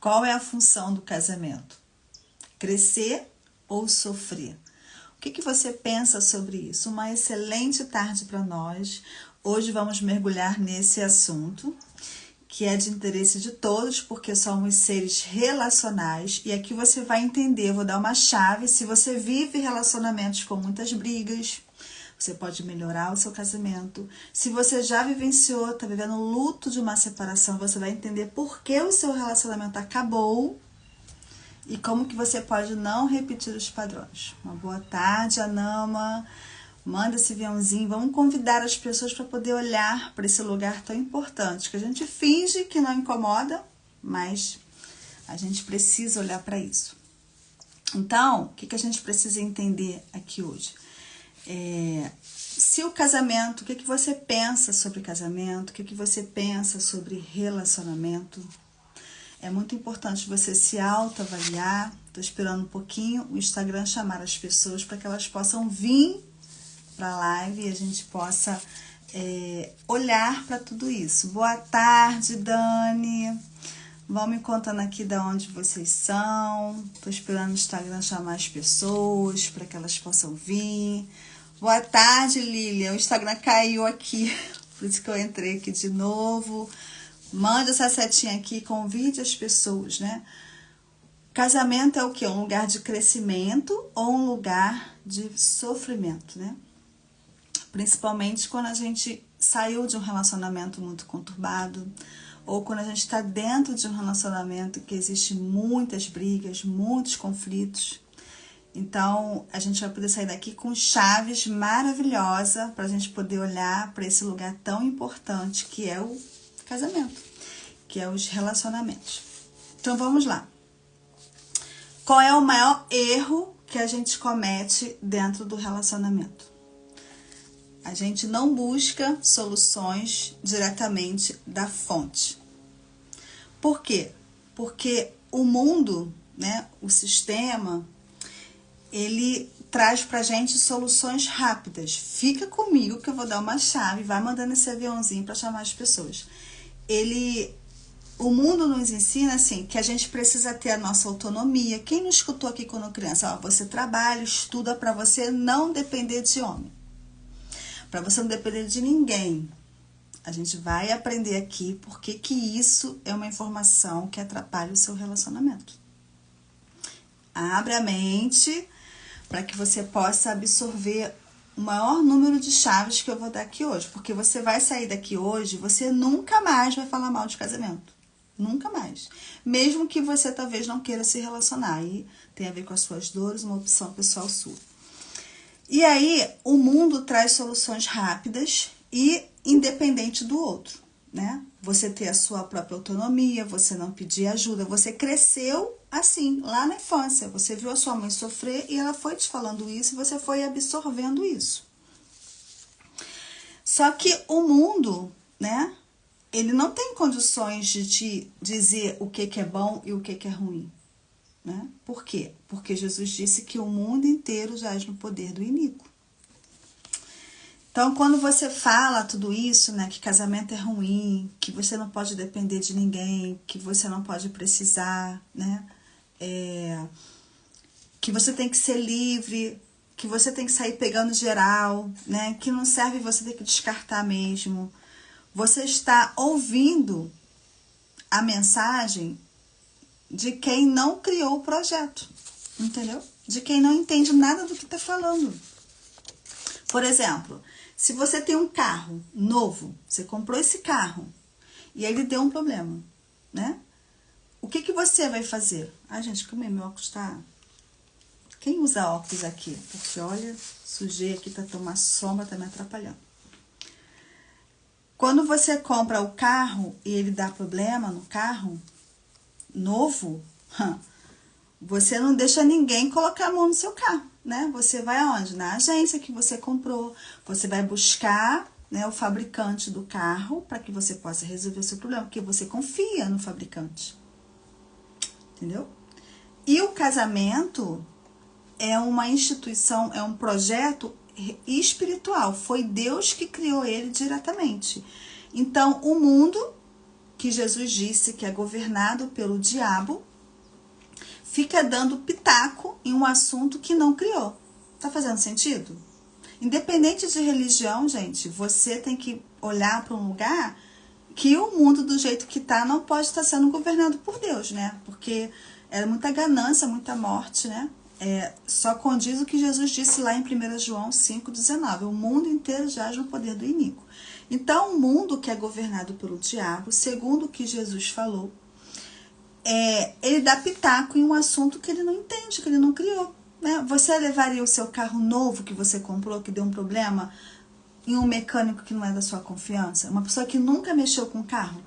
Qual é a função do casamento? Crescer ou sofrer? O que você pensa sobre isso? Uma excelente tarde para nós. Hoje vamos mergulhar nesse assunto, que é de interesse de todos, porque somos seres relacionais. E aqui você vai entender, vou dar uma chave. Se você vive relacionamentos com muitas brigas, você pode melhorar o seu casamento. Se você já vivenciou, está vivendo o luto de uma separação, você vai entender por que o seu relacionamento acabou e como que você pode não repetir os padrões. Uma boa tarde, Anama. Manda esse aviãozinho. Vamos convidar as pessoas para poder olhar para esse lugar tão importante, que a gente finge que não incomoda, mas a gente precisa olhar para isso. Então, o que a gente precisa entender aqui hoje? Se o casamento, o que você pensa sobre casamento, o que você pensa sobre relacionamento? É muito importante você se autoavaliar. Estou esperando um pouquinho o Instagram chamar as pessoas para que elas possam vir para a live e a gente possa olhar para tudo isso. Boa tarde, Dani. Vão me contando aqui de onde vocês são. Estou esperando o Instagram chamar as pessoas para que elas possam vir. Boa tarde, Lilian. O Instagram caiu aqui, por isso que eu entrei aqui de novo. Manda essa setinha aqui, convide as pessoas, né? Casamento é o quê? Um lugar de crescimento ou um lugar de sofrimento, né? Principalmente quando a gente saiu de um relacionamento muito conturbado, ou quando a gente está dentro de um relacionamento que existe muitas brigas, muitos conflitos. Então, a gente vai poder sair daqui com chaves maravilhosas para a gente poder olhar para esse lugar tão importante que é o casamento, que é os relacionamentos. Então, vamos lá. Qual é o maior erro que a gente comete dentro do relacionamento? A gente não busca soluções diretamente da fonte. Por quê? Porque o mundo, né, o sistema, ele traz pra gente soluções rápidas. Fica comigo que eu vou dar uma chave, vai mandando esse aviãozinho para chamar as pessoas. O mundo nos ensina assim, que a gente precisa ter a nossa autonomia. Quem não escutou aqui quando criança? Você trabalha, estuda para você não depender de homem. Para você não depender de ninguém. A gente vai aprender aqui porque que isso é uma informação que atrapalha o seu relacionamento. Abre a mente para que você possa absorver o maior número de chaves que eu vou dar aqui hoje. Porque você vai sair daqui hoje, você nunca mais vai falar mal de casamento. Nunca mais. Mesmo que você talvez não queira se relacionar. Aí tem a ver com as suas dores, uma opção pessoal sua. E aí, o mundo traz soluções rápidas e independente do outro, né? Você ter a sua própria autonomia, você não pedir ajuda, você cresceu assim, lá na infância. Você viu a sua mãe sofrer e ela foi te falando isso e você foi absorvendo isso. Só que o mundo, né? Ele não tem condições de te dizer o que é bom e o que é ruim. Né? Por quê? Porque Jesus disse que o mundo inteiro jaz no poder do iníquo. Então, quando você fala tudo isso, né, que casamento é ruim, que você não pode depender de ninguém, que você não pode precisar, né, que você tem que ser livre, que você tem que sair pegando geral, né, que não serve você ter que descartar mesmo, você está ouvindo a mensagem de quem não criou o projeto, entendeu? De quem não entende nada do que está falando. Por exemplo, se você tem um carro novo, você comprou esse carro e aí ele deu um problema, né? O que você vai fazer? Ah, gente, como é meu óculos tá... Quem usa óculos aqui? Porque, olha, sujei aqui, tá tomando sombra, tá me atrapalhando. Quando você compra o carro e ele dá problema no carro novo, você não deixa ninguém colocar a mão no seu carro, né? Você vai aonde? Na agência que você comprou, você vai buscar, né, o fabricante do carro para que você possa resolver o seu problema, porque você confia no fabricante, entendeu? E o casamento é uma instituição, é um projeto espiritual, foi Deus que criou ele diretamente. Então, o mundo que Jesus disse que é governado pelo diabo fica dando pitaco em um assunto que não criou. Tá fazendo sentido? Independente de religião, gente, você tem que olhar para um lugar que o mundo do jeito que tá não pode estar sendo governado por Deus, né? Porque era muita ganância, muita morte, né? Só condiz o que Jesus disse lá em 1 João 5,19. O mundo inteiro jaz no poder do iníquo. Então, o mundo que é governado pelo diabo, segundo o que Jesus falou, ele dá pitaco em um assunto que ele não entende, que ele não criou. Né? Você levaria o seu carro novo que você comprou, que deu um problema, em um mecânico que não é da sua confiança? Uma pessoa que nunca mexeu com carro?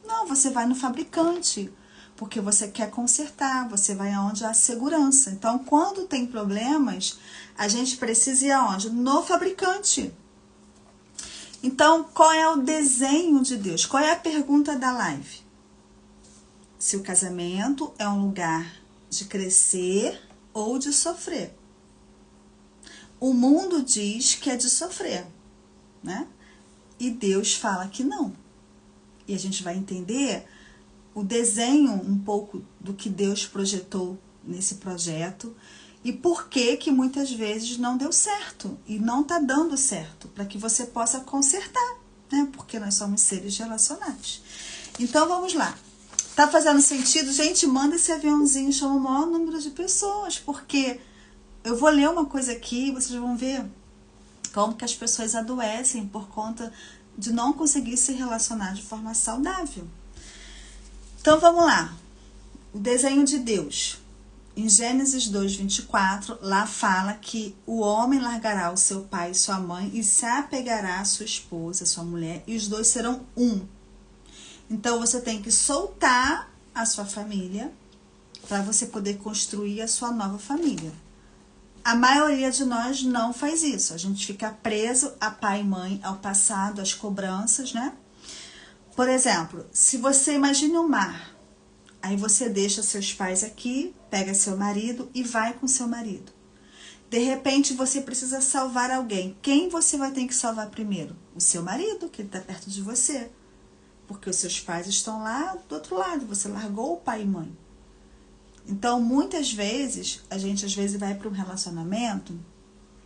Não, você vai no fabricante, porque você quer consertar, você vai aonde há segurança. Então, quando tem problemas, a gente precisa ir aonde? No fabricante. Então, qual é o desenho de Deus? Qual é a pergunta da live? Se o casamento é um lugar de crescer ou de sofrer. O mundo diz que é de sofrer, né? E Deus fala que não. E a gente vai entender o desenho um pouco do que Deus projetou nesse projeto e por que muitas vezes não deu certo e não tá dando certo, para que você possa consertar, né? Porque nós somos seres relacionais. Então vamos lá. Tá fazendo sentido? Gente, manda esse aviãozinho, chama o maior número de pessoas, porque eu vou ler uma coisa aqui, vocês vão ver como que as pessoas adoecem por conta de não conseguir se relacionar de forma saudável. Então vamos lá. O desenho de Deus. Em Gênesis 2:24, lá fala que o homem largará o seu pai e sua mãe e se apegará à sua esposa, à sua mulher, e os dois serão um. Então, você tem que soltar a sua família para você poder construir a sua nova família. A maioria de nós não faz isso. A gente fica preso a pai e mãe, ao passado, às cobranças, né? Por exemplo, se você imagina o mar, aí você deixa seus pais aqui, pega seu marido e vai com seu marido. De repente, você precisa salvar alguém. Quem você vai ter que salvar primeiro? O seu marido, que ele está perto de você. Porque os seus pais estão lá do outro lado, você largou o pai e mãe. Então, muitas vezes, a gente às vezes vai para um relacionamento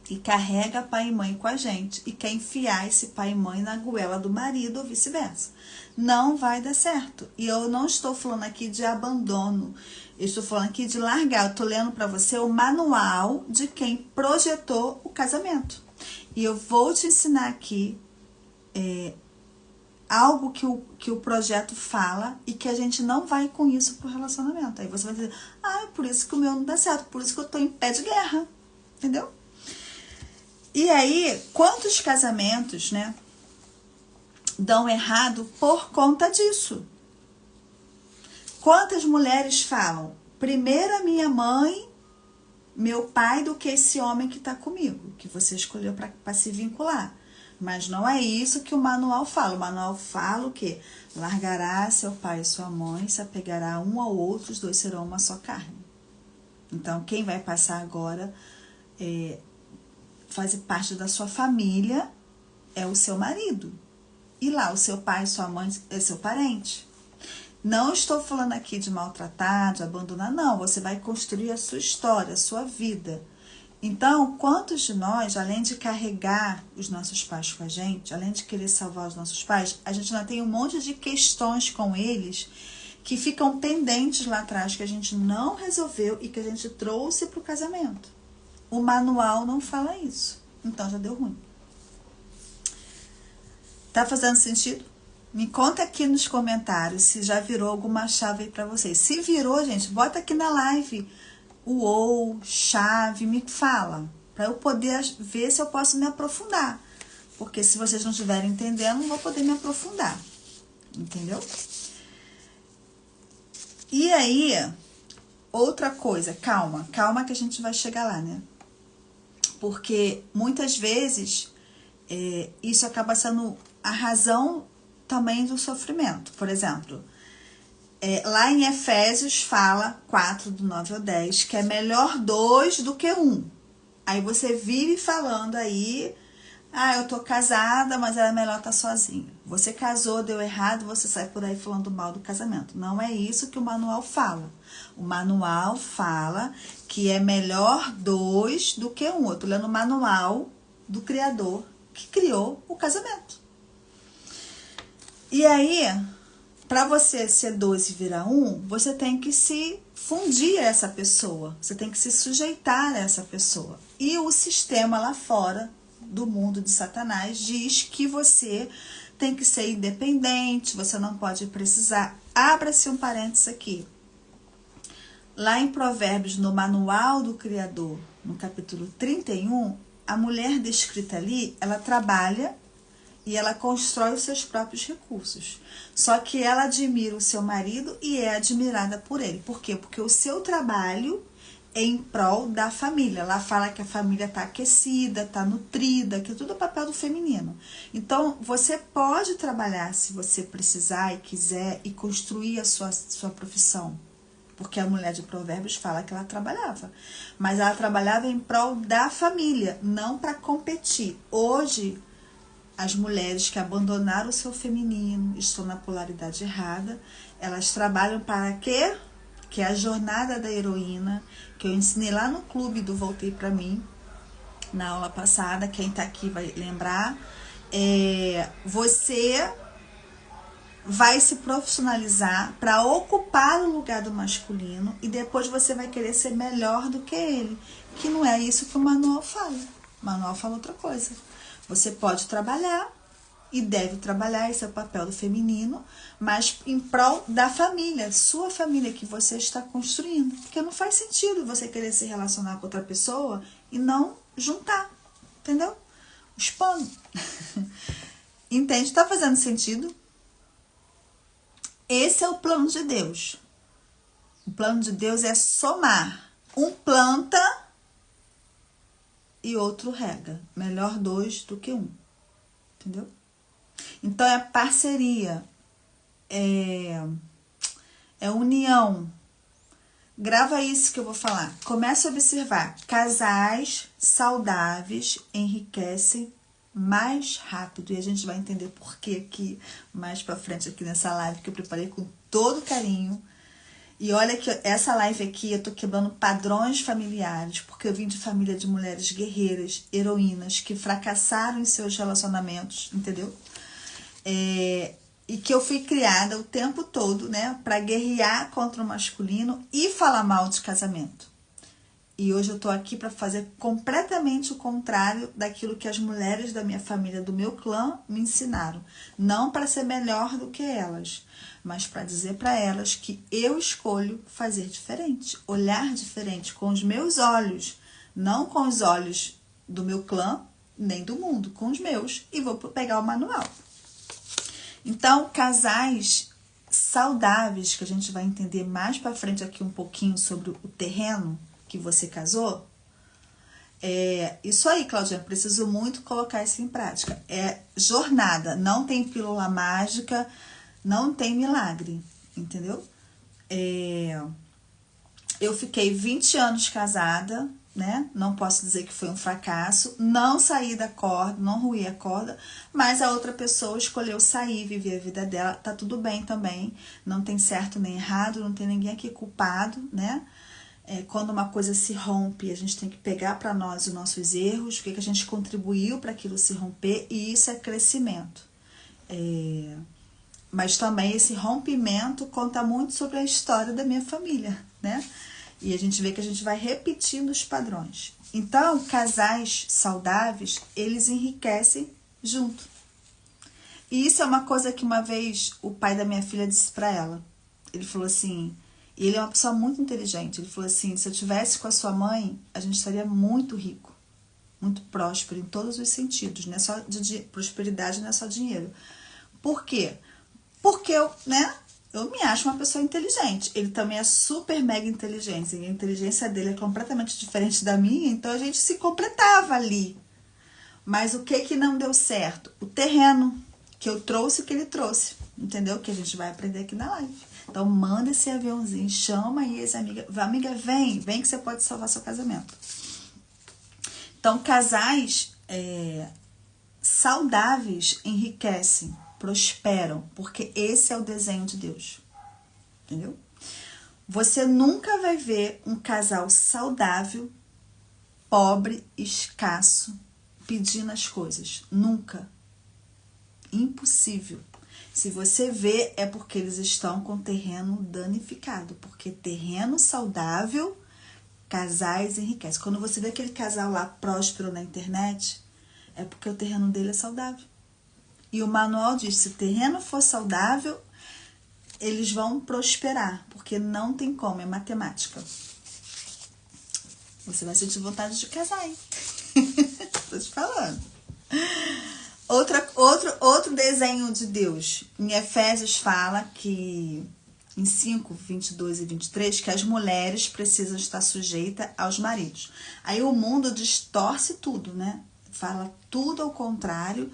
e carrega pai e mãe com a gente e quer enfiar esse pai e mãe na goela do marido ou vice-versa. Não vai dar certo. E eu não estou falando aqui de abandono, eu estou falando aqui de largar. Eu estou lendo para você o manual de quem projetou o casamento. E eu vou te ensinar aqui algo que o projeto fala e que a gente não vai com isso pro relacionamento. Aí você vai dizer, é por isso que o meu não dá certo, por isso que eu tô em pé de guerra, entendeu? E aí, quantos casamentos, né, dão errado por conta disso? Quantas mulheres falam, primeiro a minha mãe, meu pai, do que esse homem que tá comigo, que você escolheu para se vincular? Mas não é isso que o manual fala. O manual fala o quê? Largará seu pai e sua mãe, se apegará um ao outro, os dois serão uma só carne. Então, quem vai passar agora, fazer parte da sua família, é o seu marido. E lá, o seu pai e sua mãe é seu parente. Não estou falando aqui de maltratar, de abandonar, não. Você vai construir a sua história, a sua vida. Então, quantos de nós, além de carregar os nossos pais com a gente, além de querer salvar os nossos pais, a gente ainda tem um monte de questões com eles que ficam pendentes lá atrás, que a gente não resolveu e que a gente trouxe para o casamento. O manual não fala isso. Então, já deu ruim. Tá fazendo sentido? Me conta aqui nos comentários se já virou alguma chave aí para vocês. Se virou, gente, bota aqui na live chave, me fala, para eu poder ver se eu posso me aprofundar. Porque se vocês não estiverem entendendo, não vou poder me aprofundar. Entendeu? E aí, outra coisa, calma que a gente vai chegar lá, né? Porque muitas vezes isso acaba sendo a razão também do sofrimento. Por exemplo, lá em Efésios fala, 4, do 9 ao 10, que é melhor 2 do que 1. Aí você vive falando aí, Ah, eu tô casada, mas era melhor estar sozinha. Você casou, deu errado, você sai por aí falando mal do casamento. Não é isso que o manual fala. O manual fala que é melhor dois do que um outro. Lendo o manual do Criador que criou o casamento. E aí, para você ser dois e virar um, você tem que se fundir a essa pessoa. Você tem que se sujeitar a essa pessoa. E o sistema lá fora do mundo de Satanás diz que você tem que ser independente, você não pode precisar. Abra-se um parênteses aqui. Lá em Provérbios, no Manual do Criador, no capítulo 31, a mulher descrita ali, ela trabalha e ela constrói os seus próprios recursos. Só que ela admira o seu marido e é admirada por ele. Por quê? Porque o seu trabalho é em prol da família. Ela fala que a família está aquecida, está nutrida, que é tudo o papel do feminino. Então, você pode trabalhar se você precisar e quiser e construir a sua profissão. Porque a mulher de Provérbios fala que ela trabalhava. Mas ela trabalhava em prol da família, não para competir. Hoje, as mulheres que abandonaram o seu feminino, estão na polaridade errada, elas trabalham para quê? Que é a jornada da heroína, que eu ensinei lá no clube do Voltei Pra Mim, na aula passada, quem tá aqui vai lembrar. Você vai se profissionalizar para ocupar o lugar do masculino e depois você vai querer ser melhor do que ele, que não é isso que o manual fala. O manual fala outra coisa. Você pode trabalhar e deve trabalhar, esse é o papel do feminino, mas em prol da família, sua família que você está construindo. Porque não faz sentido você querer se relacionar com outra pessoa e não juntar, entendeu? Os panos. Entende? Tá fazendo sentido? Esse é o plano de Deus. O plano de Deus é somar. Um planta e outro rega. Melhor dois do que um. Entendeu? Então é parceria. É união. Grava isso que eu vou falar. Comece a observar. Casais saudáveis enriquecem mais rápido. E a gente vai entender por que aqui, mais pra frente aqui nessa live, que eu preparei com todo carinho. E olha que essa live aqui eu tô quebrando padrões familiares, porque eu vim de família de mulheres guerreiras, heroínas, que fracassaram em seus relacionamentos, entendeu? E que eu fui criada o tempo todo, né, pra guerrear contra o masculino e falar mal de casamento. E hoje eu tô aqui para fazer completamente o contrário daquilo que as mulheres da minha família, do meu clã, me ensinaram. Não para ser melhor do que elas, mas para dizer para elas que eu escolho fazer diferente, olhar diferente, com os meus olhos, não com os olhos do meu clã, nem do mundo, com os meus, e vou pegar o manual. Então, casais saudáveis, que a gente vai entender mais para frente aqui um pouquinho sobre o terreno que você casou, isso aí, Claudinha, preciso muito colocar isso em prática. É jornada, não tem pílula mágica, não tem milagre, entendeu? Eu fiquei 20 anos casada, né? Não posso dizer que foi um fracasso, não saí da corda, não ruí a corda, mas a outra pessoa escolheu sair, viver a vida dela, tá tudo bem também, não tem certo nem errado, não tem ninguém aqui culpado, né? Quando uma coisa se rompe, a gente tem que pegar para nós os nossos erros, o que a gente contribuiu para aquilo se romper, e isso é crescimento. Mas também esse rompimento conta muito sobre a história da minha família, né? E a gente vê que a gente vai repetindo os padrões. Então, casais saudáveis, eles enriquecem junto. E isso é uma coisa que uma vez o pai da minha filha disse para ela. Ele falou assim... E ele é uma pessoa muito inteligente. Ele falou assim, se eu tivesse com a sua mãe, a gente estaria muito rico, muito próspero em todos os sentidos. Não é só de prosperidade, não é só dinheiro. Por quê? Porque eu me acho uma pessoa inteligente. Ele também é super mega inteligente. E a inteligência dele é completamente diferente da minha, então a gente se completava ali. Mas o que não deu certo? O terreno que eu trouxe, que ele trouxe. Entendeu? Que a gente vai aprender aqui na live. Então, manda esse aviãozinho, chama aí essa amiga. Amiga, vem que você pode salvar seu casamento. Então, casais saudáveis enriquecem, prosperam, porque esse é o desenho de Deus. Entendeu? Você nunca vai ver um casal saudável, pobre, escasso, pedindo as coisas. Nunca. Impossível. Se você vê, é porque eles estão com terreno danificado. Porque terreno saudável, casais enriquecem. Quando você vê aquele casal lá próspero na internet, é porque o terreno dele é saudável. E o manual diz, se o terreno for saudável, eles vão prosperar. Porque não tem como, é matemática. Você vai sentir vontade de casar, hein? Tô te falando. Outro desenho de Deus. Em Efésios fala que, em 5, 22 e 23, que as mulheres precisam estar sujeitas aos maridos. Aí o mundo distorce tudo, né? Fala tudo ao contrário,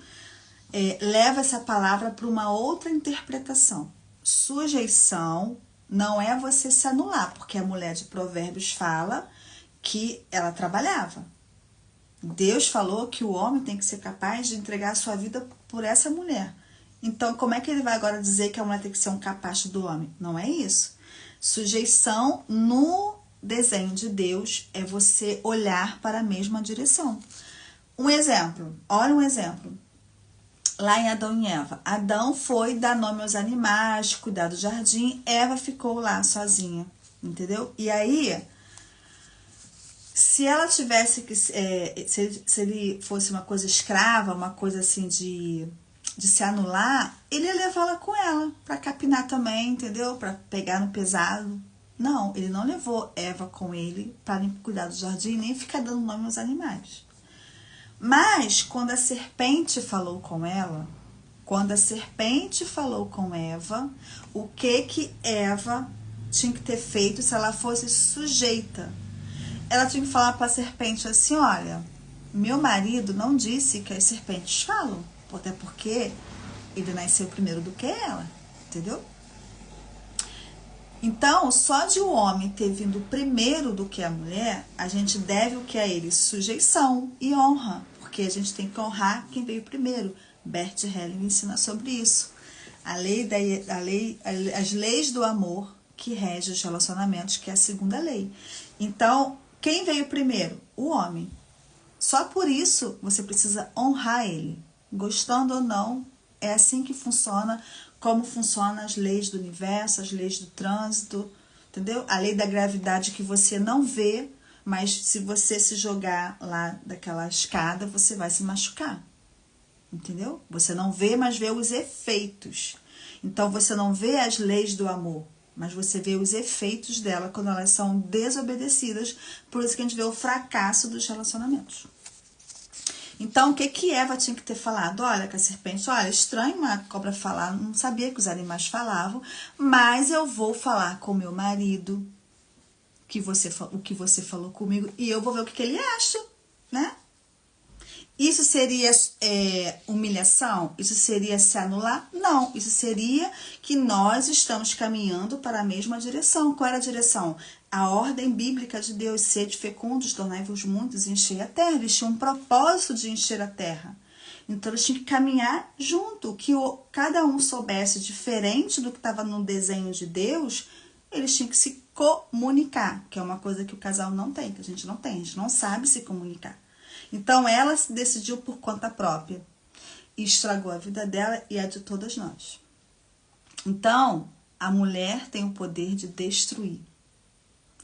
leva essa palavra para uma outra interpretação. Sujeição não é você se anular, porque a mulher de Provérbios fala que ela trabalhava. Deus falou que o homem tem que ser capaz de entregar a sua vida por essa mulher. Então, como é que ele vai agora dizer que a mulher tem que ser um capacho do homem? Não é isso. Sujeição no desenho de Deus é você olhar para a mesma direção. Um exemplo, olha um exemplo. Lá em Adão e Eva. Adão foi dar nome aos animais, cuidar do jardim. Eva ficou lá sozinha, entendeu? E aí, se ela tivesse que... se ele fosse uma coisa escrava, uma coisa assim de se anular, ele ia levá-la com ela para capinar também, entendeu? Para pegar no pesado. Não, ele não levou Eva com ele para cuidar do jardim, nem ficar dando nome aos animais. Mas, quando a serpente falou com ela, quando a serpente falou com Eva, o que Eva tinha que ter feito se ela fosse sujeita? Ela tinha que falar para a serpente assim, olha, meu marido não disse que as serpentes falam, até porque ele nasceu primeiro do que ela, entendeu? Então, só de o homem ter vindo primeiro do que a mulher, a gente deve o que a ele? Sujeição e honra, porque a gente tem que honrar quem veio primeiro. Bert Helling ensina sobre isso. As leis do amor que regem os relacionamentos, que é a segunda lei. Então, quem veio primeiro? O homem. Só por isso você precisa honrar ele. Gostando ou não, é assim que funciona, como funcionam as leis do universo, as leis do trânsito, entendeu? A lei da gravidade que você não vê, mas se você se jogar lá daquela escada, você vai se machucar, entendeu? Você não vê, mas vê os efeitos. Então, você não vê as leis do amor, mas você vê os efeitos dela quando elas são desobedecidas. Por isso que a gente vê o fracasso dos relacionamentos. Então, o que Eva tinha que ter falado? Olha, com a serpente, olha, estranho uma cobra falar, não sabia que os animais falavam, mas eu vou falar com meu marido o que você falou comigo e eu vou ver o que ele acha, né? Isso seria humilhação? Isso seria se anular? Não, isso seria que nós estamos caminhando para a mesma direção. Qual era a direção? A ordem bíblica de Deus, sede fecundos, tornai-vos muitos e enchei a terra. Eles tinham um propósito de encher a terra. Então, eles tinham que caminhar junto. Que cada um soubesse diferente do que estava no desenho de Deus, eles tinham que se comunicar, que é uma coisa que o casal não tem, que a gente não tem. A gente não sabe se comunicar. Então, ela se decidiu por conta própria e estragou a vida dela e a de todas nós. Então, a mulher tem o poder de destruir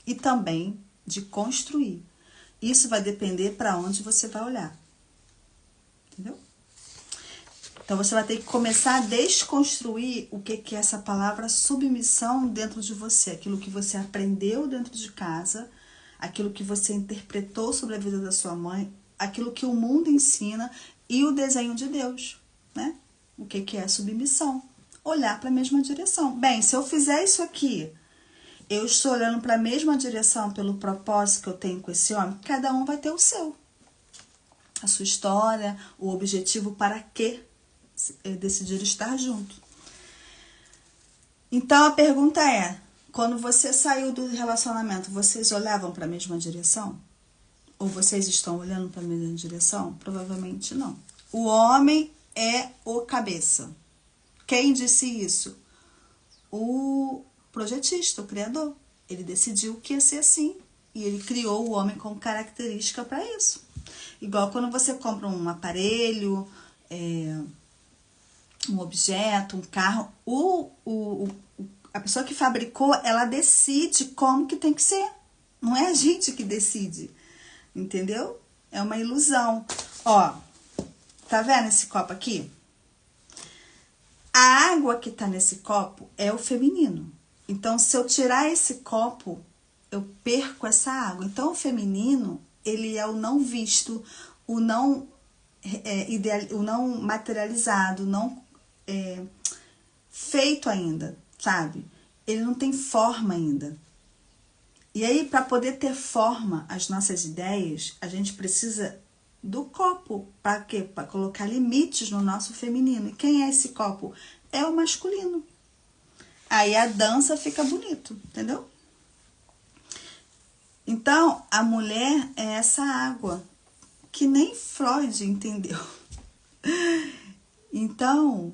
e também de construir. Isso vai depender para onde você vai olhar. Entendeu? Então, você vai ter que começar a desconstruir o que é essa palavra submissão dentro de você. Aquilo que você aprendeu dentro de casa, aquilo que você interpretou sobre a vida da sua mãe, aquilo que o mundo ensina e o desenho de Deus, né? O que é a submissão? Olhar para a mesma direção. Bem, se eu fizer isso aqui, eu estou olhando para a mesma direção pelo propósito que eu tenho com esse homem, cada um vai ter o seu. A sua história, o objetivo para que decidir estar junto. Então, a pergunta é, quando você saiu do relacionamento, vocês olhavam para a mesma direção? Ou vocês estão olhando para a mesma direção? Provavelmente não. O homem é o cabeça. Quem disse isso? O projetista, o criador. Ele decidiu que ia ser assim. E ele criou o homem com característica para isso. Igual quando você compra um aparelho, um objeto, um carro, a pessoa que fabricou, ela decide como que tem que ser. Não é a gente que decide, entendeu? É uma ilusão. Ó, tá vendo esse copo aqui? A água que tá nesse copo é o feminino. Então, se eu tirar esse copo, eu perco essa água. Então, o feminino, ele é o não visto, o não o não materializado, não feito ainda, sabe? Ele não tem forma ainda. E aí, para poder ter forma as nossas ideias, a gente precisa do copo. Para quê? Para colocar limites no nosso feminino. E quem é esse copo? É o masculino. Aí a dança fica bonito, entendeu? Então, a mulher é essa água que nem Freud entendeu. Então,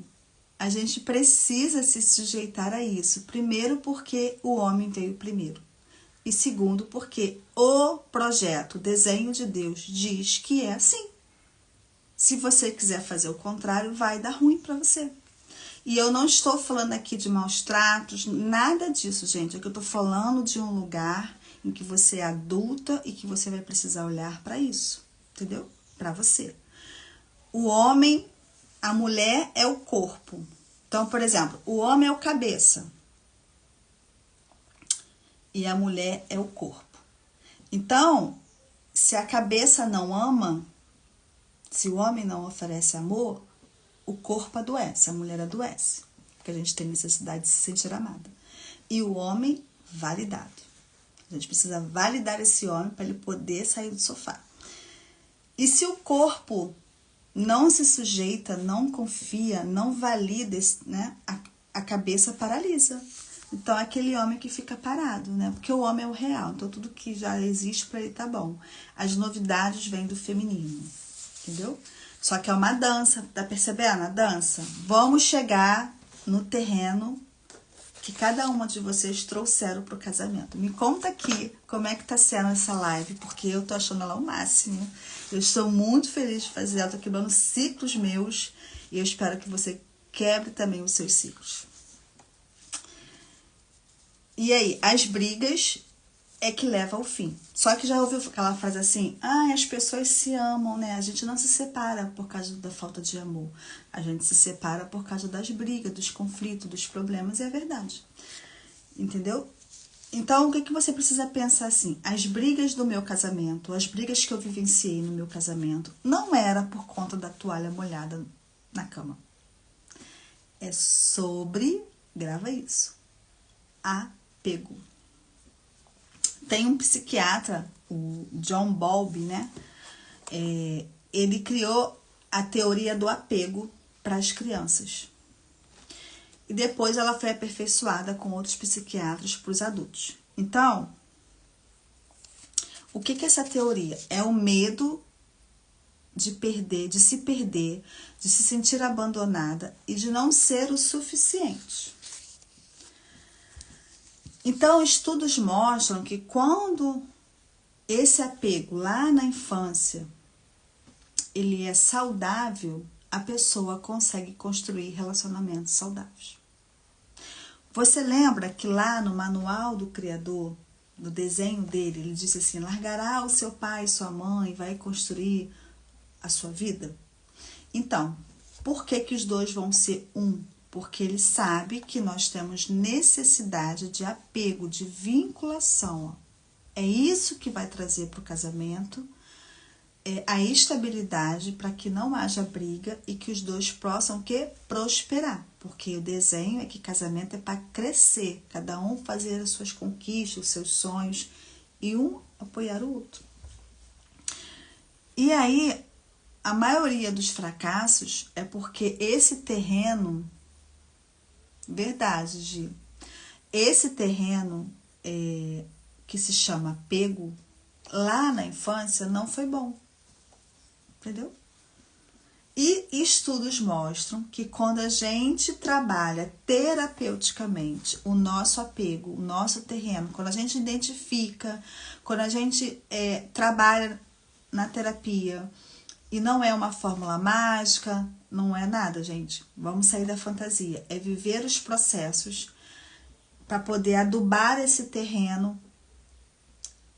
a gente precisa se sujeitar a isso. Primeiro, porque o homem veio primeiro. E segundo, porque o projeto, o desenho de Deus, diz que é assim. Se você quiser fazer o contrário, vai dar ruim para você. E eu não estou falando aqui de maus tratos, nada disso, gente. É que eu estou falando de um lugar em que você é adulta e que você vai precisar olhar para isso, entendeu? Para você. O homem, a mulher é o corpo. Então, por exemplo, o homem é o cabeça e a mulher é o corpo. Então, se a cabeça não ama, se o homem não oferece amor, o corpo adoece, a mulher adoece, porque a gente tem necessidade de se sentir amada. E o homem, validado. A gente precisa validar esse homem para ele poder sair do sofá. E se o corpo não se sujeita, não confia, não valida, né, a cabeça paralisa. Então, é aquele homem que fica parado, né? Porque o homem é o real, então tudo que já existe para ele tá bom. As novidades vêm do feminino, entendeu? Só que é uma dança, tá percebendo a dança? Vamos chegar no terreno que cada uma de vocês trouxeram pro casamento. Me conta aqui como é que tá sendo essa live, porque eu tô achando ela o máximo. Eu estou muito feliz de fazer ela, tô quebrando ciclos meus e eu espero que você quebre também os seus ciclos. E aí, as brigas é que leva ao fim. Só que já ouviu aquela frase assim, as pessoas se amam, né? A gente não se separa por causa da falta de amor. A gente se separa por causa das brigas, dos conflitos, dos problemas, e é verdade. Entendeu? Então, o que você precisa pensar assim? As brigas do meu casamento, as brigas que eu vivenciei no meu casamento, não era por conta da toalha molhada na cama. É sobre, grava isso, apego. Tem um psiquiatra, o John Bowlby, né? Ele criou a teoria do apego para as crianças. E depois ela foi aperfeiçoada com outros psiquiatras para os adultos. Então, o que é essa teoria? É o medo de perder, de se sentir abandonada e de não ser o suficiente. Então, estudos mostram que quando esse apego lá na infância, ele é saudável, a pessoa consegue construir relacionamentos saudáveis. Você lembra que lá no manual do Criador, no desenho dele, ele disse assim, largará o seu pai e sua mãe, vai construir a sua vida? Então, por que os dois vão ser um? Porque ele sabe que nós temos necessidade de apego, de vinculação. É isso que vai trazer para o casamento a estabilidade para que não haja briga e que os dois possam prosperar. Porque o desenho é que casamento é para crescer, cada um fazer as suas conquistas, os seus sonhos e um apoiar o outro. E aí, a maioria dos fracassos é porque esse terreno, verdade, Gi, esse terreno que se chama apego, lá na infância não foi bom, entendeu? E estudos mostram que quando a gente trabalha terapeuticamente o nosso apego, o nosso terreno, quando a gente identifica, quando a gente trabalha na terapia, e não é uma fórmula mágica, não é nada, gente. Vamos sair da fantasia. É viver os processos para poder adubar esse terreno.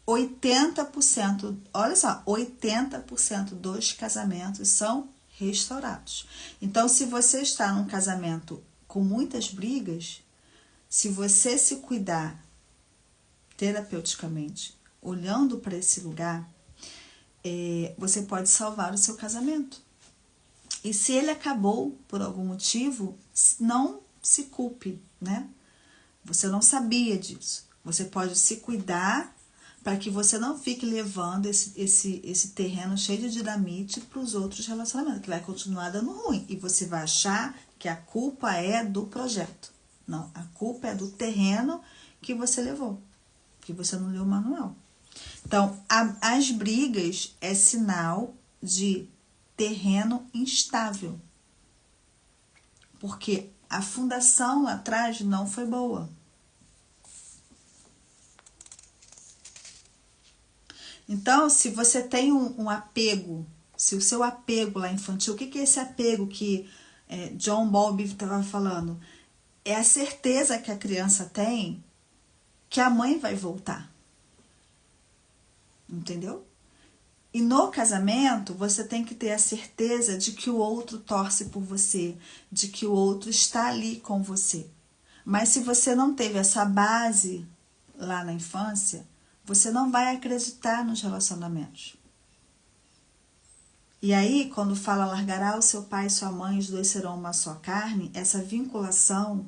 80%, olha só, 80% dos casamentos são restaurados. Então, se você está num casamento com muitas brigas, se você se cuidar terapeuticamente, olhando para esse lugar, você pode salvar o seu casamento. E se ele acabou por algum motivo, não se culpe, né? Você não sabia disso. Você pode se cuidar para que você não fique levando esse terreno cheio de dinamite para os outros relacionamentos, que vai continuar dando ruim. E você vai achar que a culpa é do projeto. Não, a culpa é do terreno que você levou, que você não leu o manual. Então, as brigas é sinal de terreno instável. Porque a fundação lá atrás não foi boa. Então, se você tem um apego, se o seu apego lá infantil, o que é esse apego que John Bowlby estava falando? É a certeza que a criança tem que a mãe vai voltar. Entendeu? E no casamento, você tem que ter a certeza de que o outro torce por você, de que o outro está ali com você. Mas se você não teve essa base lá na infância, você não vai acreditar nos relacionamentos. E aí, quando fala largará o seu pai e sua mãe, os dois serão uma só carne, essa vinculação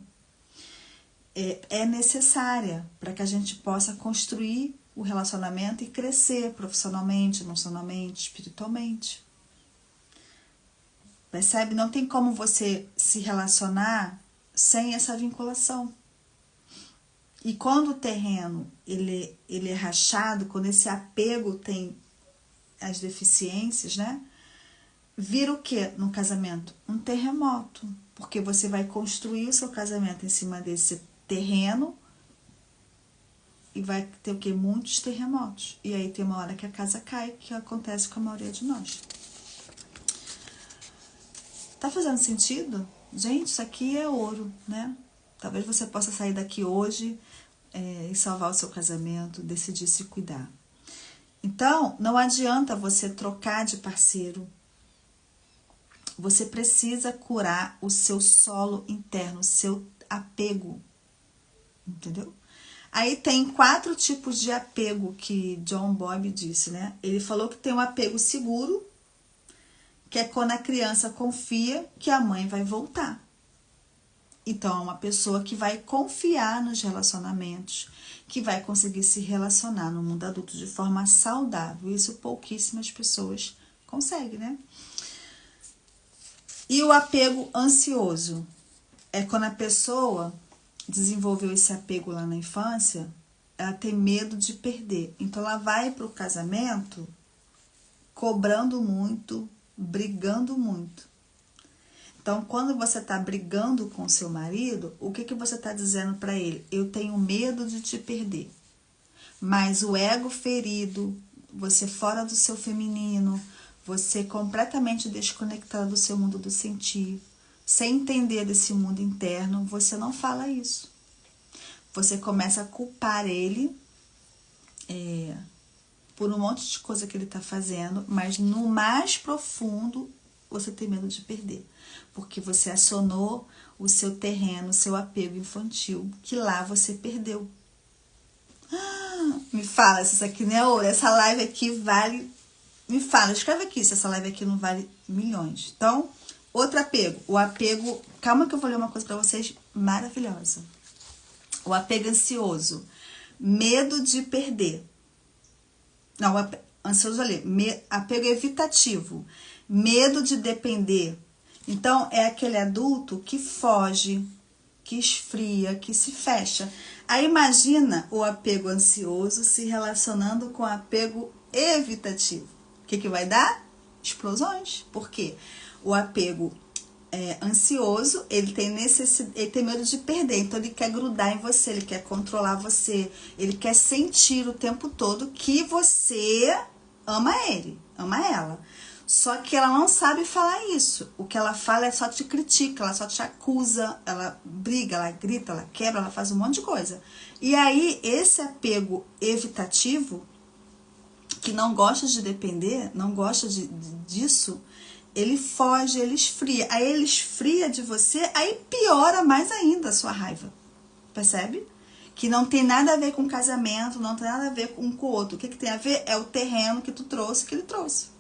é necessária para que a gente possa construir o relacionamento e crescer profissionalmente, emocionalmente, espiritualmente. Percebe? Não tem como você se relacionar sem essa vinculação. E quando o terreno ele é rachado, quando esse apego tem as deficiências, né? Vira o que no casamento? Um terremoto. Porque você vai construir o seu casamento em cima desse terreno e vai ter o que? Muitos terremotos. E aí tem uma hora que a casa cai, que acontece com a maioria de nós. Tá fazendo sentido? Gente, isso aqui é ouro, né? Talvez você possa sair daqui hoje e salvar o seu casamento, decidir se cuidar. Então, não adianta você trocar de parceiro. Você precisa curar o seu solo interno, o seu apego. Entendeu? Aí tem 4 tipos de apego que John Bowlby disse, né? Ele falou que tem um apego seguro, que é quando a criança confia que a mãe vai voltar. Então, é uma pessoa que vai confiar nos relacionamentos, que vai conseguir se relacionar no mundo adulto de forma saudável. Isso pouquíssimas pessoas conseguem, né? E o apego ansioso é quando a pessoa desenvolveu esse apego lá na infância, ela tem medo de perder. Então, ela vai para o casamento cobrando muito, brigando muito. Então, quando você está brigando com seu marido, o que você está dizendo para ele? Eu tenho medo de te perder. Mas o ego ferido, você fora do seu feminino, você completamente desconectado do seu mundo do sentir, sem entender desse mundo interno, você não fala isso. Você começa a culpar ele por um monte de coisa que ele está fazendo, mas no mais profundo você tem medo de perder. Porque você acionou o seu terreno, o seu apego infantil, que lá você perdeu. Me fala se isso aqui não é ouro. Essa live aqui vale... Me fala, escreve aqui se essa live aqui não vale milhões. Então, outro apego. O apego... Calma que eu vou ler uma coisa pra vocês maravilhosa. O apego ansioso. Medo de perder. Não, ansioso ali. Apego evitativo. Medo de depender. Então, é aquele adulto que foge, que esfria, que se fecha. Aí, imagina o apego ansioso se relacionando com o apego evitativo. O que vai dar? Explosões. Por quê? O apego ansioso, ele tem ele tem medo de perder, então ele quer grudar em você, ele quer controlar você, ele quer sentir o tempo todo que você ama ele, ama ela. Só que ela não sabe falar isso. O que ela fala é só te critica, ela só te acusa, ela briga, ela grita, ela quebra, ela faz um monte de coisa. E aí, esse apego evitativo, que não gosta de depender, não gosta disso, ele foge, ele esfria. Aí ele esfria de você, aí piora mais ainda a sua raiva. Percebe? Que não tem nada a ver com casamento, não tem nada a ver um com o outro. O que tem a ver é o terreno que tu trouxe, que ele trouxe.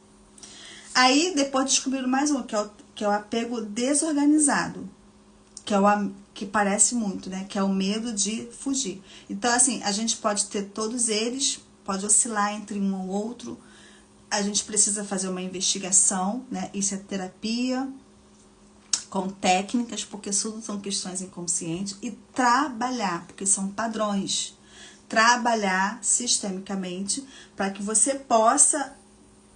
Aí, depois descobriram mais um, que é o apego desorganizado, que parece muito, né? Que é o medo de fugir. Então, assim, a gente pode ter todos eles, pode oscilar entre um ou outro. A gente precisa fazer uma investigação, né? Isso é terapia, com técnicas, porque tudo são questões inconscientes, e trabalhar, porque são padrões. Trabalhar sistemicamente para que você possa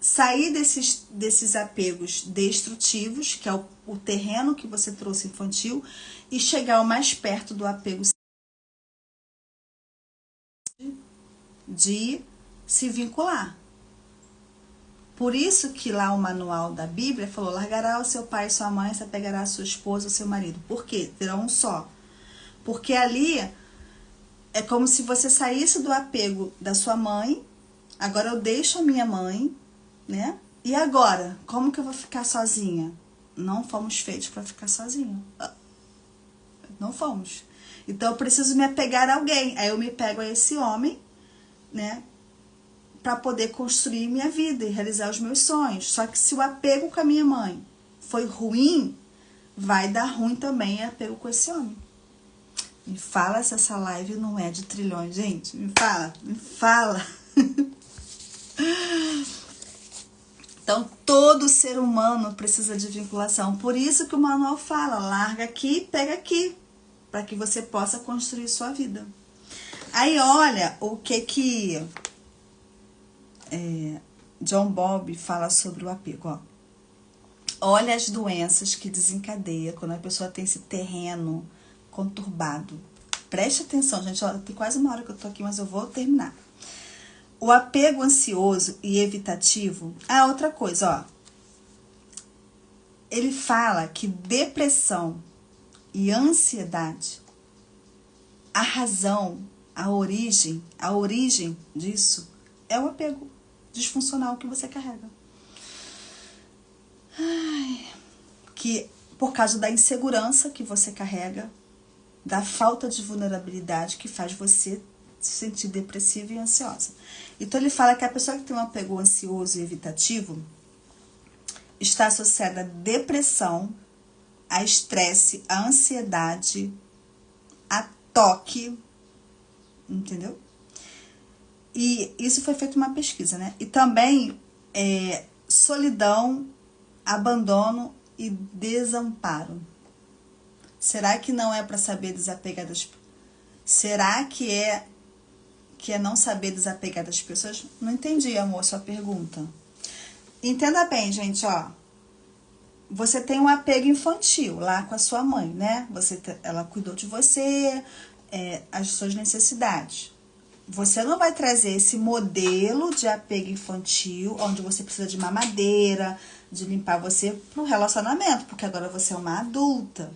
sair desses apegos destrutivos, que é o terreno que você trouxe infantil, e chegar o mais perto do apego de se vincular. Por isso que lá o manual da Bíblia falou: largará o seu pai e sua mãe, se apegará a sua esposa ou seu marido. Por quê? Terão um só. Porque ali é como se você saísse do apego da sua mãe. Agora eu deixo a minha mãe, né? E agora? Como que eu vou ficar sozinha? Não fomos feitos para ficar sozinho. Não fomos. Então eu preciso me apegar a alguém. Aí eu me pego a esse homem, né? Para poder construir minha vida e realizar os meus sonhos. Só que se o apego com a minha mãe foi ruim, vai dar ruim também o apego com esse homem. Me fala se essa live não é de trilhões, gente. Me fala, me fala. Então, todo ser humano precisa de vinculação. Por isso que o manual fala: larga aqui, pega aqui, para que você possa construir sua vida. Aí, olha o que John Bowlby fala sobre o apego. Ó. Olha as doenças que desencadeia quando a pessoa tem esse terreno conturbado. Preste atenção, gente. Ó, tem quase uma hora que eu tô aqui, mas eu vou terminar. O apego ansioso e evitativo. Ah, outra coisa, ó. Ele fala que depressão e ansiedade, a razão, a origem disso é o apego disfuncional que você carrega. Ai, que por causa da insegurança que você carrega, da falta de vulnerabilidade que faz você se sentir depressiva e ansiosa. Então ele fala que a pessoa que tem um apego ansioso e evitativo está associada à depressão, a estresse, a ansiedade, a toque, entendeu? E isso foi feita uma pesquisa, né? E também solidão, abandono e desamparo. Será que não é para saber desapegar das pessoas? Será que é não saber desapegar das pessoas? Não entendi, amor, sua pergunta. Entenda bem, gente, ó. Você tem um apego infantil lá com a sua mãe, né? Ela cuidou de você, as suas necessidades. Você não vai trazer esse modelo de apego infantil, onde você precisa de mamadeira, de limpar você, pro relacionamento, porque agora você é uma adulta.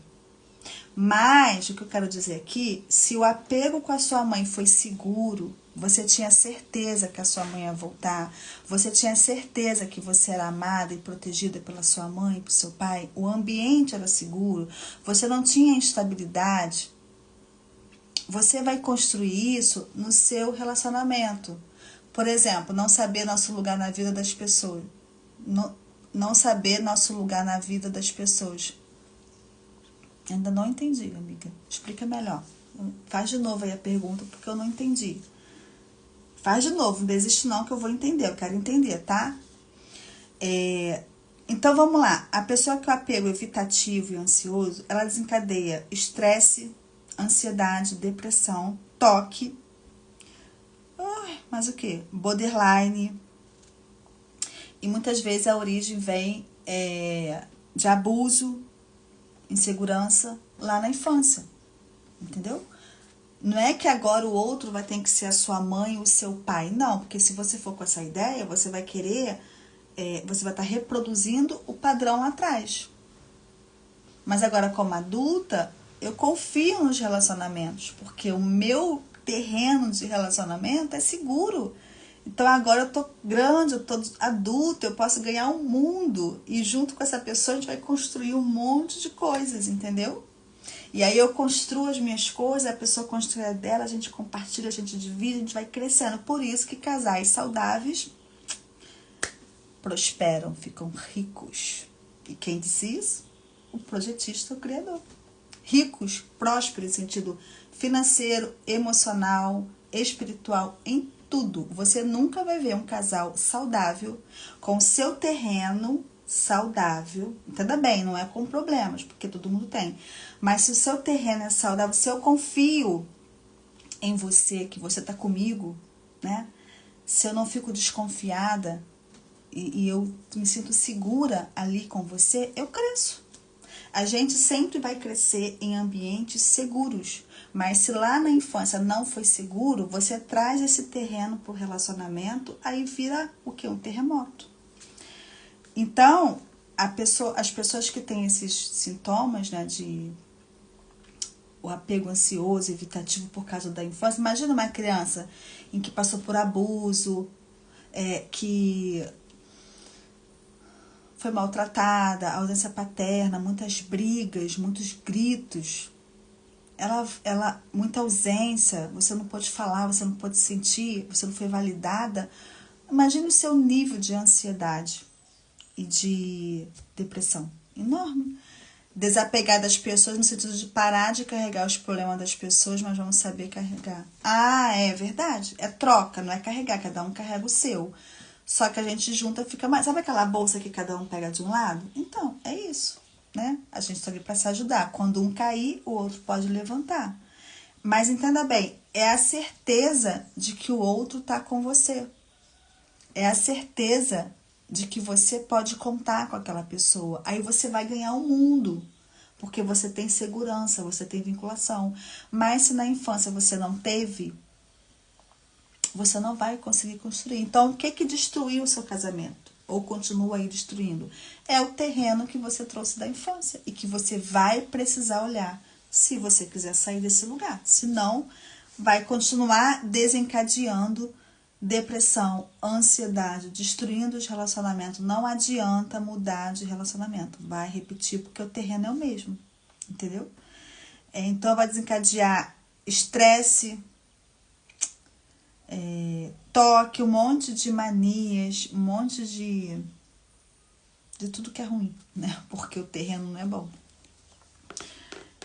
Mas, o que eu quero dizer aqui, se o apego com a sua mãe foi seguro, você tinha certeza que a sua mãe ia voltar, você tinha certeza que você era amada e protegida pela sua mãe, pelo seu pai, o ambiente era seguro, você não tinha instabilidade, você vai construir isso no seu relacionamento. Por exemplo, não saber nosso lugar na vida das pessoas. Não saber nosso lugar na vida das pessoas. Ainda não entendi, amiga. Explica melhor. Faz de novo aí a pergunta, porque eu não entendi. Faz de novo, não desiste não que eu vou entender. Eu quero entender, tá? Então, vamos lá. A pessoa que é o apego evitativo e ansioso, ela desencadeia estresse, ansiedade, depressão, toque. Mas o quê? Borderline. E muitas vezes a origem vem de abuso, insegurança lá na infância, entendeu? Não é que agora o outro vai ter que ser a sua mãe ou o seu pai, não, porque se você for com essa ideia, você vai querer, você vai estar reproduzindo o padrão lá atrás. Mas agora, como adulta, eu confio nos relacionamentos, porque o meu terreno de relacionamento é seguro. Então agora eu tô grande, eu tô adulta, eu posso ganhar um mundo. E junto com essa pessoa a gente vai construir um monte de coisas, entendeu? E aí eu construo as minhas coisas, a pessoa constrói a dela, a gente compartilha, a gente divide, a gente vai crescendo. Por isso que casais saudáveis prosperam, ficam ricos. E quem disse isso? O projetista, o criador. Ricos, prósperos, em sentido financeiro, emocional, espiritual, em tudo. Você nunca vai ver um casal saudável, com o seu terreno saudável. Entenda bem, não é com problemas, porque todo mundo tem. Mas se o seu terreno é saudável, se eu confio em você, que você tá comigo, né? Se eu não fico desconfiada e eu me sinto segura ali com você, eu cresço. A gente sempre vai crescer em ambientes seguros, mas se lá na infância não foi seguro, você traz esse terreno para o relacionamento, aí vira o que? Um terremoto. Então, as pessoas que têm esses sintomas, né, de o apego ansioso, evitativo por causa da infância, imagina uma criança em que passou por abuso, que foi maltratada, ausência paterna, muitas brigas, muitos gritos, muita ausência, você não pode falar, você não pode sentir, você não foi validada. Imagine o seu nível de ansiedade e de depressão enorme. Desapegar das pessoas no sentido de parar de carregar os problemas das pessoas, mas vamos saber carregar. Ah, é verdade, é troca, não é carregar, cada um carrega o seu. Só que a gente junta, fica mais... Sabe aquela bolsa que cada um pega de um lado? Então, é isso, né? A gente está ali para se ajudar. Quando um cair, o outro pode levantar. Mas entenda bem, é a certeza de que o outro está com você. É a certeza de que você pode contar com aquela pessoa. Aí você vai ganhar o mundo, porque você tem segurança, você tem vinculação. Mas se na infância você não teve, você não vai conseguir construir. Então, o que destruiu o seu casamento? Ou continua aí destruindo? É o terreno que você trouxe da infância e que você vai precisar olhar se você quiser sair desse lugar. Senão, vai continuar desencadeando depressão, ansiedade, destruindo os relacionamentos. Não adianta mudar de relacionamento. Vai repetir porque o terreno é o mesmo. Entendeu? Então, vai desencadear estresse, toque, um monte de manias, um monte de tudo que é ruim, né? Porque o terreno não é bom.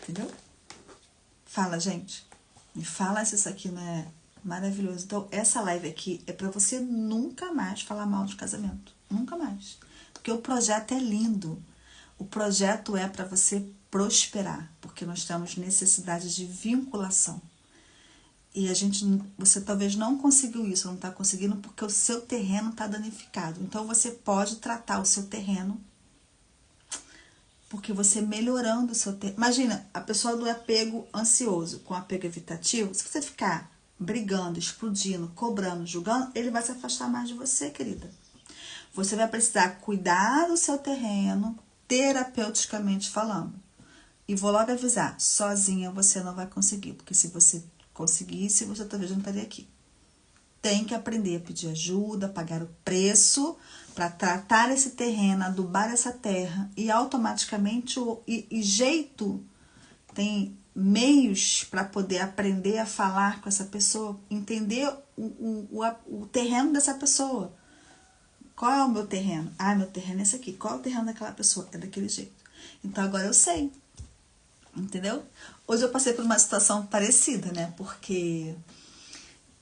Entendeu? Fala, gente. Me fala se isso aqui não é maravilhoso. Então, essa live aqui é pra você nunca mais falar mal de casamento. Nunca mais. Porque o projeto é lindo. O projeto é pra você prosperar. Porque nós temos necessidade de vinculação. E você talvez não conseguiu isso, não está conseguindo porque o seu terreno está danificado. Então, você pode tratar o seu terreno, porque você melhorando o seu terreno. Imagina, a pessoa do apego ansioso com apego evitativo, se você ficar brigando, explodindo, cobrando, julgando, ele vai se afastar mais de você, querida. Você vai precisar cuidar do seu terreno, terapeuticamente falando. E vou logo avisar, sozinha você não vai conseguir, porque se você conseguisse, você talvez não estaria aqui. Tem que aprender a pedir ajuda, pagar o preço para tratar esse terreno, adubar essa terra e automaticamente tem meios para poder aprender a falar com essa pessoa, entender o terreno dessa pessoa. Qual é o meu terreno? Ah, meu terreno é esse aqui. Qual é o terreno daquela pessoa? É daquele jeito. Então agora eu sei. Entendeu? Hoje eu passei por uma situação parecida, né? Porque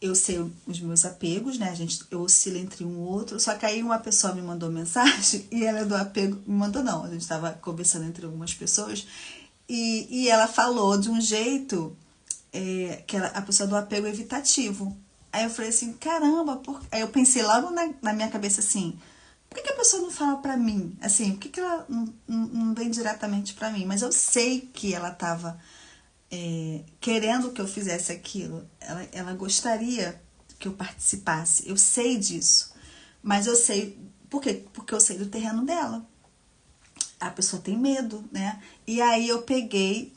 eu sei os meus apegos, né? Eu oscilo entre um e outro. Só que aí uma pessoa me mandou mensagem e ela é do apego... Me mandou não, a gente estava conversando entre algumas pessoas e ela falou de um jeito que a pessoa do apego evitativo. Aí eu falei assim, caramba... Aí eu pensei logo na minha cabeça assim, Por que a pessoa não fala pra mim? Assim, por que ela não vem diretamente pra mim? Mas eu sei que ela tava querendo que eu fizesse aquilo. Ela gostaria que eu participasse. Eu sei disso. Mas eu sei... Por quê? Porque eu sei do terreno dela. A pessoa tem medo, né? E aí eu peguei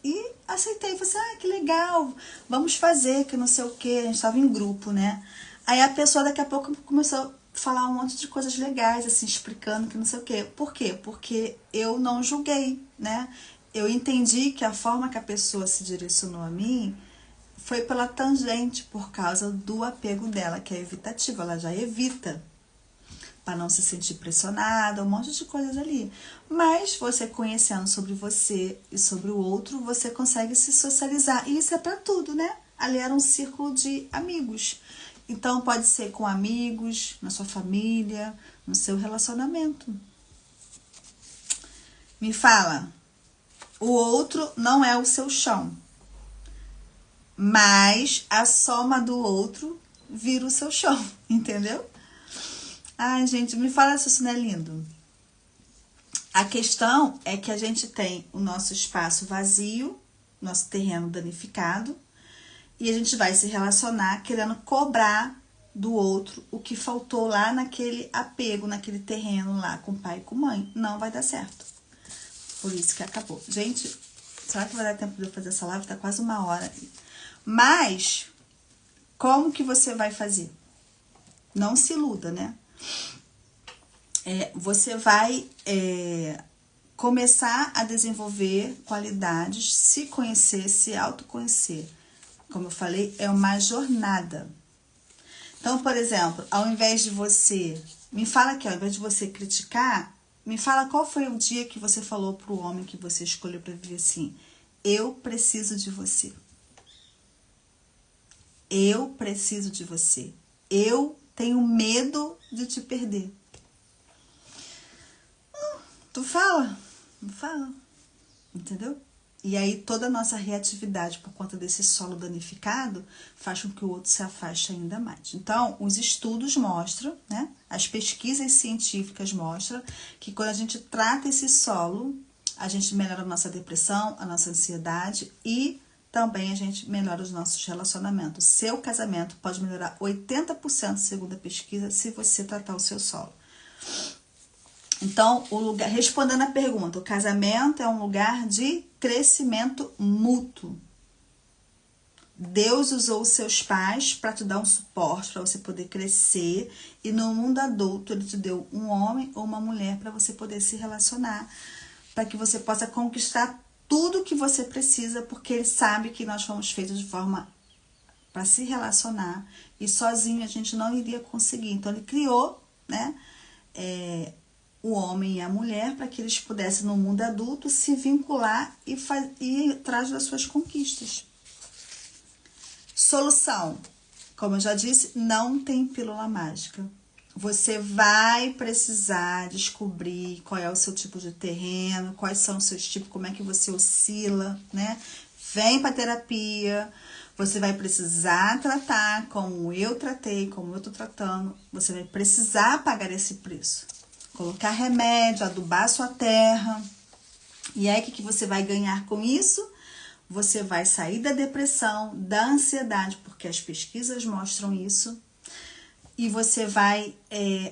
e aceitei. Falei assim, que legal, vamos fazer, que não sei o que. A gente estava em grupo, né? Aí a pessoa daqui a pouco começou a falar um monte de coisas legais, assim, explicando que não sei o que. Por quê? Porque eu não julguei, né? Eu entendi que a forma que a pessoa se direcionou a mim foi pela tangente, por causa do apego dela, que é evitativo. Ela já evita, para não se sentir pressionada, um monte de coisas ali. Mas você conhecendo sobre você e sobre o outro, você consegue se socializar. E isso é para tudo, né? Ali era um círculo de amigos. Então pode ser com amigos, na sua família, no seu relacionamento. Me fala, o outro não é o seu chão, mas a soma do outro vira o seu chão, entendeu? Ai, gente, me fala se isso não é lindo. A questão é que a gente tem o nosso espaço vazio, nosso terreno danificado, e a gente vai se relacionar querendo cobrar do outro o que faltou lá naquele apego, naquele terreno lá com pai e com mãe. Não vai dar certo. Por isso que acabou. Gente, será que vai dar tempo de eu fazer essa live? Tá quase 1 hora. Mas, como que você vai fazer? Não se iluda, né? Você vai começar a desenvolver qualidades, se conhecer, se autoconhecer. Como eu falei, é uma jornada. Então, por exemplo, ao invés de você... Me fala aqui, ao invés de você criticar, me fala qual foi o dia que você falou pro homem que você escolheu para viver assim. Eu preciso de você. Eu preciso de você. Eu tenho medo de te perder. Tu fala? Não fala. Entendeu? E aí toda a nossa reatividade por conta desse solo danificado faz com que o outro se afaste ainda mais. Então, os estudos mostram, né? As pesquisas científicas mostram que quando a gente trata esse solo, a gente melhora a nossa depressão, a nossa ansiedade e também a gente melhora os nossos relacionamentos. Seu casamento pode melhorar 80%, segundo a pesquisa, se você tratar o seu solo. Então, respondendo a pergunta, o casamento é um lugar de crescimento mútuo. Deus usou os seus pais para te dar um suporte, para você poder crescer. E no mundo adulto, Ele te deu um homem ou uma mulher para você poder se relacionar. Para que você possa conquistar tudo que você precisa, porque Ele sabe que nós fomos feitos de forma para se relacionar. E sozinho a gente não iria conseguir. Então, Ele criou, né? O homem e a mulher, para que eles pudessem, no mundo adulto, se vincular e ir atrás das suas conquistas. Solução. Como eu já disse, não tem pílula mágica. Você vai precisar descobrir qual é o seu tipo de terreno, quais são os seus tipos, como é que você oscila, né? Vem para terapia. Você vai precisar tratar como eu tratei, como eu tô tratando. Você vai precisar pagar esse preço. Colocar remédio, adubar sua terra. E aí, o que você vai ganhar com isso? Você vai sair da depressão, da ansiedade, porque as pesquisas mostram isso. E você vai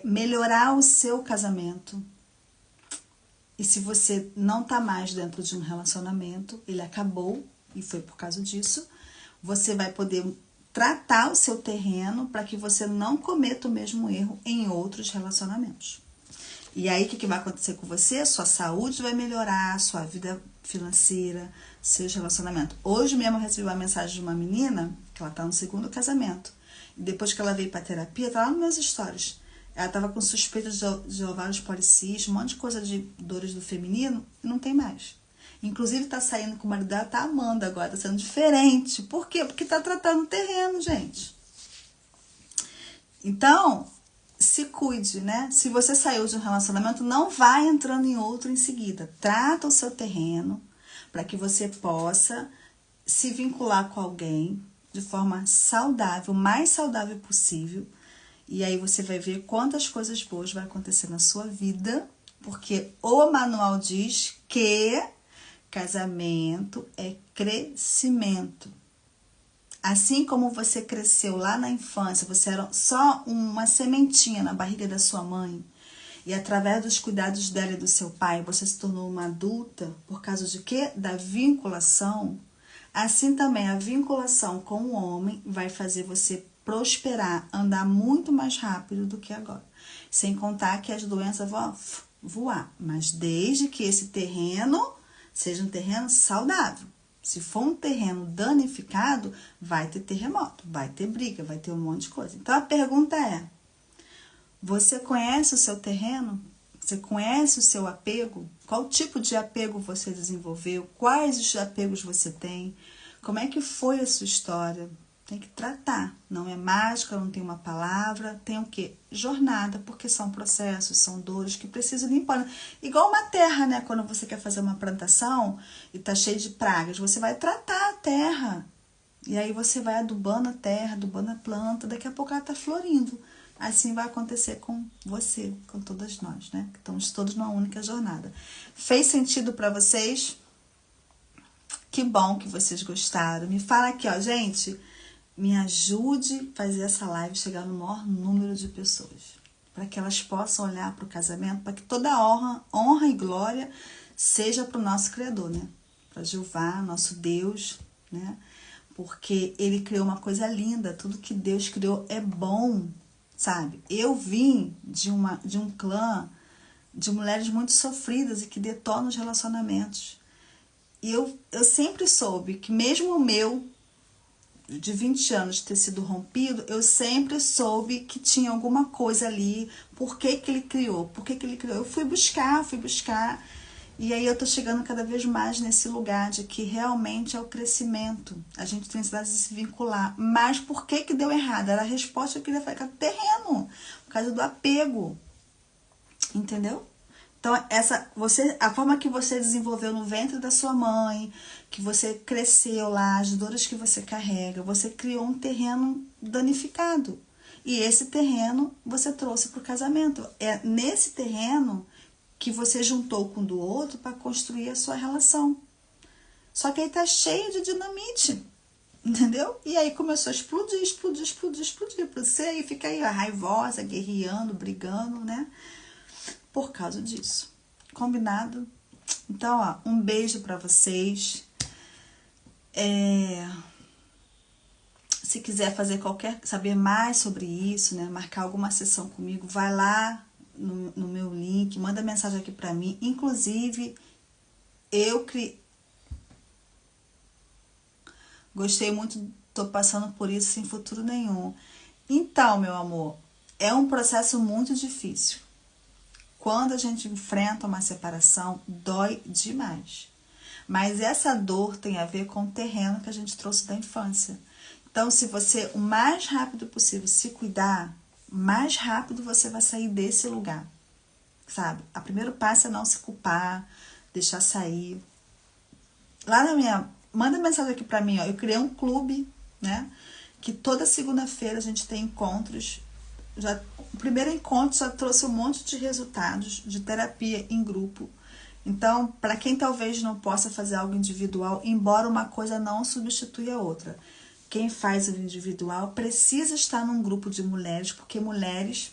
melhorar o seu casamento. E se você não tá mais dentro de um relacionamento, ele acabou, e foi por causa disso, você vai poder tratar o seu terreno para que você não cometa o mesmo erro em outros relacionamentos. E aí, o que vai acontecer com você? Sua saúde vai melhorar, sua vida financeira, seus relacionamentos. Hoje mesmo eu recebi uma mensagem de uma menina, que ela tá no 2º casamento. E depois que ela veio pra terapia, tá lá nos meus stories. Ela tava com suspeita de ovários policísticos, um monte de coisa de dores do feminino, e não tem mais. Inclusive, tá saindo com o marido dela, tá amando agora, tá sendo diferente. Por quê? Porque tá tratando o terreno, gente. Então... se cuide, né? Se você saiu de um relacionamento, não vai entrando em outro em seguida. Trata o seu terreno para que você possa se vincular com alguém de forma saudável, o mais saudável possível. E aí você vai ver quantas coisas boas vai acontecer na sua vida, porque o manual diz que casamento é crescimento. Assim como você cresceu lá na infância, você era só uma sementinha na barriga da sua mãe, e através dos cuidados dela e do seu pai, você se tornou uma adulta, por causa de quê? Da vinculação. Assim também, a vinculação com o homem vai fazer você prosperar, andar muito mais rápido do que agora. Sem contar que as doenças vão voar, mas desde que esse terreno seja um terreno saudável. Se for um terreno danificado, vai ter terremoto, vai ter briga, vai ter um monte de coisa. Então, a pergunta é, você conhece o seu terreno? Você conhece o seu apego? Qual tipo de apego você desenvolveu? Quais os apegos você tem? Como é que foi a sua história? Tem que tratar. Não é mágica, não tem uma palavra. Tem o quê? Jornada, porque são processos, são dores que precisam limpar. Igual uma terra, né? Quando você quer fazer uma plantação e tá cheio de pragas, você vai tratar a terra. E aí você vai adubando a terra, adubando a planta, daqui a pouco ela tá florindo. Assim vai acontecer com você, com todas nós, né? Estamos todos numa única jornada. Fez sentido para vocês? Que bom que vocês gostaram. Me fala aqui, ó, gente, me ajude a fazer essa live chegar no maior número de pessoas, para que elas possam olhar para o casamento, para que toda honra e glória seja para o nosso Criador, né? Para Jeová, nosso Deus, né? Porque Ele criou uma coisa linda, tudo que Deus criou é bom, sabe? Eu vim de um clã de mulheres muito sofridas e que detonam os relacionamentos. E eu sempre soube que mesmo o meu, de 20 anos ter sido rompido, eu sempre soube que tinha alguma coisa ali. Por que que ele criou? Por que que ele criou? Eu fui buscar. E aí eu tô chegando cada vez mais nesse lugar de que realmente é o crescimento. A gente tem necessidade de se vincular. Mas por que que deu errado? Era a resposta que eu queria falar, terreno. Por causa do apego. Entendeu? Então, a forma que você desenvolveu no ventre da sua mãe, que você cresceu lá, as dores que você carrega, você criou um terreno danificado. E esse terreno você trouxe para o casamento. É nesse terreno que você juntou com o do outro para construir a sua relação. Só que aí tá cheio de dinamite, entendeu? E aí começou a explodir. Você aí fica aí raivosa, guerreando, brigando, né? Por causa disso. Combinado? Então, ó, um beijo pra vocês. Se quiser saber mais sobre isso, né, marcar alguma sessão comigo, vai lá no meu link, manda mensagem aqui pra mim. Inclusive, gostei muito, tô passando por isso sem futuro nenhum. Então, meu amor, é um processo muito difícil. Quando a gente enfrenta uma separação, dói demais. Mas essa dor tem a ver com o terreno que a gente trouxe da infância. Então, se você, o mais rápido possível, se cuidar, mais rápido você vai sair desse lugar, sabe? O primeiro passo é não se culpar, deixar sair. Lá manda mensagem aqui pra mim, ó. Eu criei um clube, né? Que toda segunda-feira a gente tem encontros. O primeiro encontro já trouxe um monte de resultados de terapia em grupo. Então, para quem talvez não possa fazer algo individual, embora uma coisa não substitua a outra, quem faz o individual precisa estar num grupo de mulheres, porque mulheres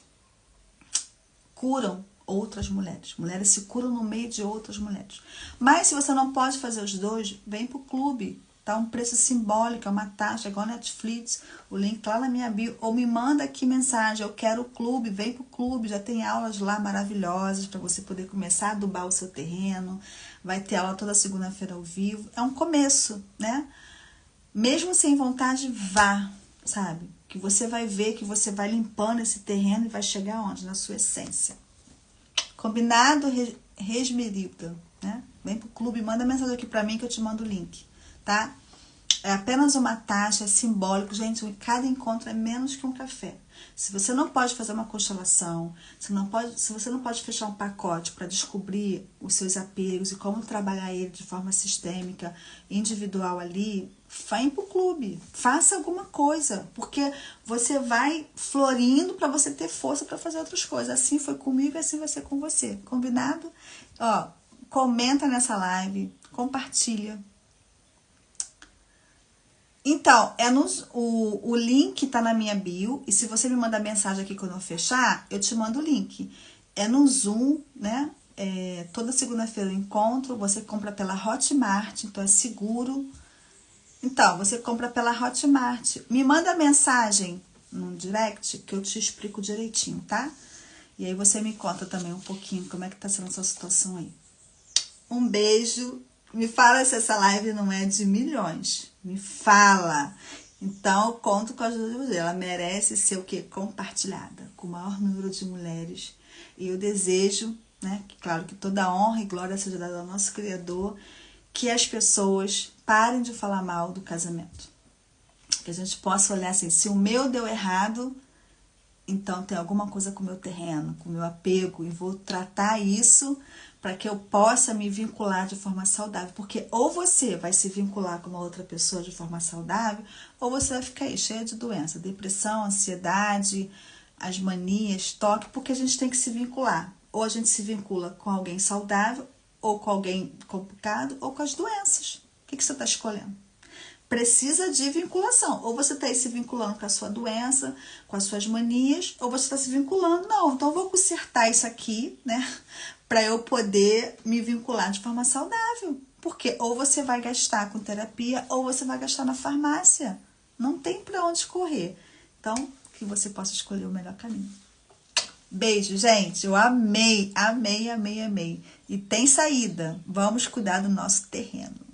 curam outras mulheres. Mulheres se curam no meio de outras mulheres. Mas se você não pode fazer os dois, vem pro clube. Tá um preço simbólico, é uma taxa, igual Netflix, o link tá lá na minha bio, ou me manda aqui mensagem, eu quero o clube, vem pro clube, já tem aulas lá maravilhosas para você poder começar a adubar o seu terreno, vai ter aula toda segunda-feira ao vivo, é um começo, né? Mesmo sem vontade, vá, sabe? Que você vai ver que você vai limpando esse terreno e vai chegar onde? Na sua essência. Combinado, Resmerita, né? Vem pro clube, manda mensagem aqui pra mim que eu te mando o link. Tá? É apenas uma taxa, é simbólico. Gente, cada encontro é menos que um café. Se você não pode fazer uma constelação, se você não pode fechar um pacote para descobrir os seus apegos e como trabalhar ele de forma sistêmica, individual ali, vem pro clube, faça alguma coisa, porque você vai florindo para você ter força para fazer outras coisas. Assim foi comigo e assim vai ser com você. Combinado? Ó, comenta nessa live, compartilha. Então, o link tá na minha bio, e se você me mandar mensagem aqui quando eu fechar, eu te mando o link. É no Zoom, né? Toda segunda-feira eu encontro, você compra pela Hotmart, então é seguro. Então, você compra pela Hotmart. Me manda mensagem no direct que eu te explico direitinho, tá? E aí você me conta também um pouquinho como é que tá sendo a sua situação aí. Um beijo. Me fala se essa live não é de milhões. Me fala. Então, eu conto com a ajuda de você. Ela merece ser o quê? Compartilhada com o maior número de mulheres. E eu desejo, né? Claro que toda honra e glória seja dada ao nosso Criador, que as pessoas parem de falar mal do casamento. Que a gente possa olhar assim, se o meu deu errado, então tem alguma coisa com o meu terreno, com o meu apego, e vou tratar isso para que eu possa me vincular de forma saudável. Porque ou você vai se vincular com uma outra pessoa de forma saudável, ou você vai ficar aí cheia de doença, depressão, ansiedade, as manias, toque, porque a gente tem que se vincular. Ou a gente se vincula com alguém saudável, ou com alguém complicado, ou com as doenças. O que você está escolhendo? Precisa de vinculação. Ou você está aí se vinculando com a sua doença, com as suas manias, ou você está se vinculando, não, então eu vou consertar isso aqui, né? Para eu poder me vincular de forma saudável. Porque ou você vai gastar com terapia, ou você vai gastar na farmácia. Não tem para onde correr. Então, que você possa escolher o melhor caminho. Beijo, gente. Eu amei, amei, amei, amei. E tem saída. Vamos cuidar do nosso terreno.